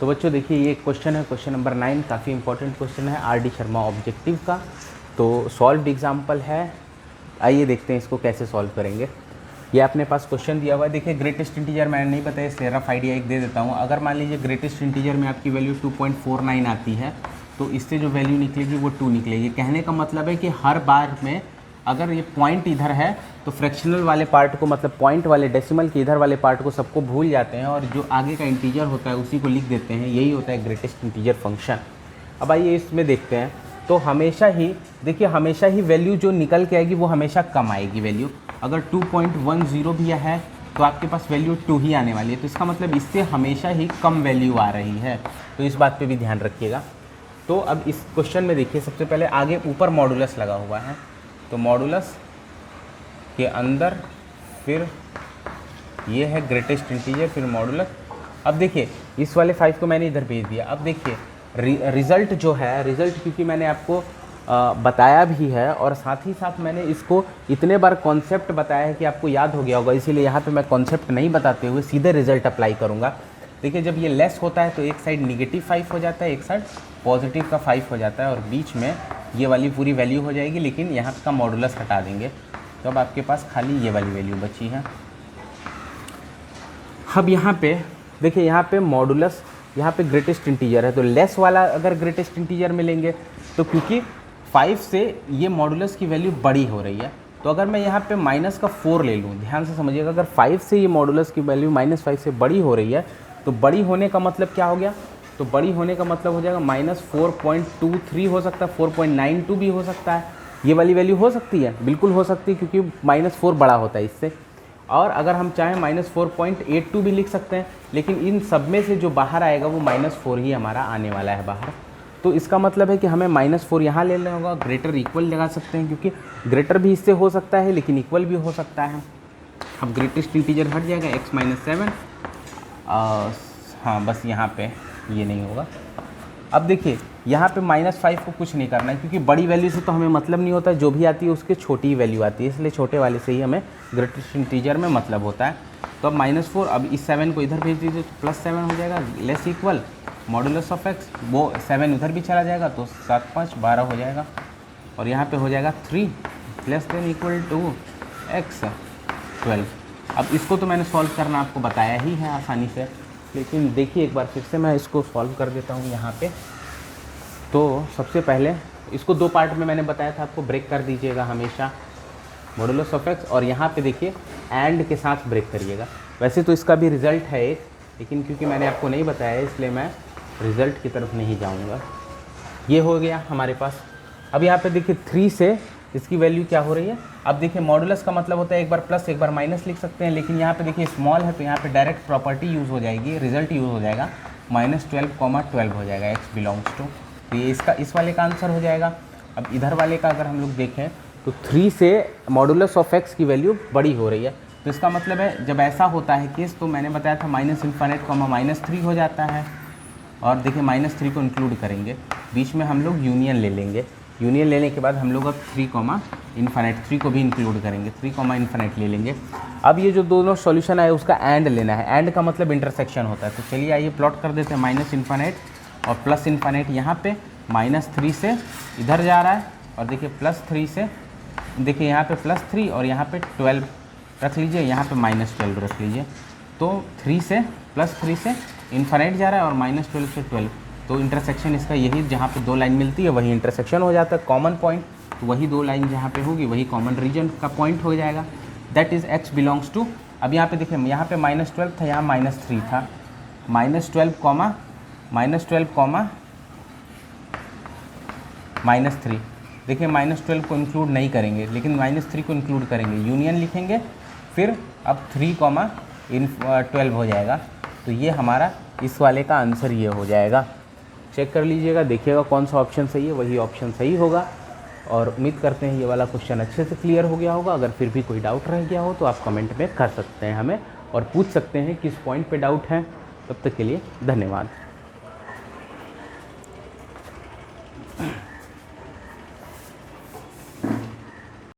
तो बच्चों देखिए ये एक क्वेश्चन है, क्वेश्चन नंबर 9, काफ़ी इंपॉर्टेंट क्वेश्चन है आर डी शर्मा ऑब्जेक्टिव का। तो सॉल्व्ड एग्जाम्पल है, आइए देखते हैं इसको कैसे सॉल्व करेंगे। ये अपने पास क्वेश्चन दिया हुआ है। देखिए ग्रेटेस्ट इंटीजर मैंने नहीं बताया, इसलिए रफ आइडिया एक दे देता हूँ। अगर मान लीजिए ग्रेटेस्ट इंटीजर में आपकी वैल्यू 2.49 आती है तो इससे जो वैल्यू निकलेगी वो 2 निकलेगी। कहने का मतलब है कि हर बार में अगर ये पॉइंट इधर है तो फ्रैक्शनल वाले पार्ट को, मतलब पॉइंट वाले डेसिमल के इधर वाले पार्ट को सबको भूल जाते हैं और जो आगे का इंटीजर होता है उसी को लिख देते हैं। यही होता है ग्रेटेस्ट इंटीजर फंक्शन। अब आइए इसमें देखते हैं। तो हमेशा ही देखिए, हमेशा ही वैल्यू जो निकल के आएगी वो हमेशा कम आएगी वैल्यू। अगर 2.10 भी है तो आपके पास वैल्यू 2 ही आने वाली है, तो इसका मतलब इससे हमेशा ही कम वैल्यू आ रही है। तो इस बात पे भी ध्यान रखिएगा। तो अब इस क्वेश्चन में देखिए, सबसे पहले आगे ऊपर मॉडुलस लगा हुआ है, तो मॉडुलस के अंदर फिर ये है ग्रेटेस्ट इंटीजर, फिर मॉडुलस। अब देखिए इस वाले 5 को मैंने इधर भेज दिया। अब देखिए रिज़ल्ट जो है, रिज़ल्ट क्योंकि मैंने आपको बताया भी है और साथ ही साथ मैंने इसको इतने बार कॉन्सेप्ट बताया है कि आपको याद हो गया होगा, इसीलिए यहाँ पे मैं कॉन्सेप्ट नहीं बताते हुए सीधे रिजल्ट अप्लाई करूँगा। देखिए जब ये लेस होता है तो एक साइड -5 हो जाता है, एक साइड पॉजिटिव का 5 हो जाता है और बीच में ये वाली पूरी वैल्यू हो जाएगी, लेकिन यहाँ का मॉडुलस हटा देंगे तो अब आपके पास खाली ये वाली वैल्यू बची है। अब यहाँ पे देखिए, यहाँ पे मॉडुलस, यहाँ पे ग्रेटेस्ट इंटीजर है, तो लेस वाला अगर ग्रेटेस्ट इंटीजर में लेंगे तो क्योंकि 5 से ये मॉडुलस की वैल्यू बड़ी हो रही है, तो अगर मैं यहाँ पे -4 ले लूँ, ध्यान से समझिएगा, अगर 5 से ये मॉडुलस की वैल्यू -5 से बड़ी हो रही है तो बड़ी होने का मतलब क्या हो गया, तो बड़ी होने का मतलब हो जाएगा -4.23 हो सकता है, 4.92 भी हो सकता है। ये वाली वैल्यू हो सकती है, बिल्कुल हो सकती है, क्योंकि -4 बड़ा होता है इससे। और अगर हम चाहें -4.82 भी लिख सकते हैं, लेकिन इन सब में से जो बाहर आएगा वो -4 ही हमारा आने वाला है बाहर। तो इसका मतलब है कि हमें -4 यहाँ ले लेना होगा। ग्रेटर इक्वल लगा सकते हैं, क्योंकि ग्रेटर भी इससे हो सकता है लेकिन इक्वल भी हो सकता है। अब ग्रेटेस्ट इंटीजर हट जाएगा x-7। हाँ बस यहाँ पे ये नहीं होगा। अब देखिए यहाँ पे -5 को कुछ नहीं करना है, क्योंकि बड़ी वैल्यू से तो हमें मतलब नहीं होता, जो भी आती है उसके छोटी ही वैल्यू आती है, इसलिए छोटे वाले से ही हमें ग्रेटेस्ट इंटीजर में मतलब होता है। तो अब -4, अब इस 7 को इधर भेज दीजिए तो +7 हो जाएगा, less equal modulus of x, वो 7 उधर भी चला जाएगा तो 7 5 12 हो जाएगा, और यहाँ पे हो जाएगा 3 ≤ x 12। अब इसको तो मैंने सॉल्व करना आपको बताया ही है आसानी से, लेकिन देखिए एक बार फिर से मैं इसको सॉल्व कर देता हूँ यहाँ पे। तो सबसे पहले इसको 2 पार्ट में मैंने बताया था आपको, ब्रेक कर दीजिएगा हमेशा मॉडुलस ऑफ x, और यहाँ पे देखिए एंड के साथ ब्रेक करिएगा। वैसे तो इसका भी रिज़ल्ट है एक, लेकिन क्योंकि मैंने आपको नहीं बताया इसलिए मैं रिज़ल्ट की तरफ नहीं जाऊँगा। ये हो गया हमारे पास। अब यहाँ पे देखिए 3 से इसकी वैल्यू क्या हो रही है। अब देखिए मॉडुलस का मतलब होता है एक बार प्लस एक बार माइनस लिख सकते हैं, लेकिन यहाँ पे देखिए स्मॉल है तो यहाँ पे डायरेक्ट प्रॉपर्टी यूज़ हो जाएगी, रिजल्ट यूज़ हो जाएगा, -12, हो जाएगा x बिलोंग्स टू। तो ये इसका इस वाले का आंसर हो जाएगा। अब इधर वाले का अगर हम लोग देखें तो 3 से मॉडुलस ऑफ x की वैल्यू बड़ी हो रही है, तो इसका मतलब है जब ऐसा होता है केस, तो मैंने बताया था -∞, -3 हो जाता है। और देखिए -3 को इंक्लूड करेंगे, बीच में हम लोग यूनियन ले लेंगे। यूनियन लेने के बाद हम लोग अब 3 को भी इंक्लूड करेंगे, 3 ले लेंगे। अब ये जो दोनों सॉल्यूशन है उसका एंड लेना है, एंड का मतलब इंटरसेक्शन होता है। तो चलिए आइए प्लॉट कर देते हैं, -∞ और +∞। यहाँ पे -3 से इधर जा रहा है, और देखिए +3 से, देखिए यहाँ पे +3 और यहाँ पे 12 रख लीजिए, यहाँ पे -12 रख लीजिए। तो 3 से +3 से इन्फाइनाइट जा रहा है और -12 से 12, तो इंटरसेक्शन इसका यही, जहाँ पे 2 लाइन मिलती है वही इंटरसेक्शन हो जाता है, कॉमन पॉइंट। तो वही 2 लाइन जहाँ पे होगी वही कॉमन रीजन का पॉइंट हो जाएगा, that is x belongs to. अब यहाँ पे देखिए, यहाँ पे -12 था, यहाँ -3 था, -12, -3। देखिए -12 को इंक्लूड नहीं करेंगे, लेकिन -3 को इंक्लूड करेंगे, यूनियन लिखेंगे, फिर अब 3, 12 हो जाएगा। तो ये हमारा इस वाले का आंसर ये हो जाएगा। चेक कर लीजिएगा, देखिएगा कौन सा ऑप्शन सही है, वही ऑप्शन सही होगा। और उम्मीद करते हैं ये वाला क्वेश्चन अच्छे से क्लियर हो गया होगा। अगर फिर भी कोई डाउट रह गया हो तो आप कमेंट में कर सकते हैं हमें, और पूछ सकते हैं किस पॉइंट पे डाउट है। तब तक के लिए धन्यवाद।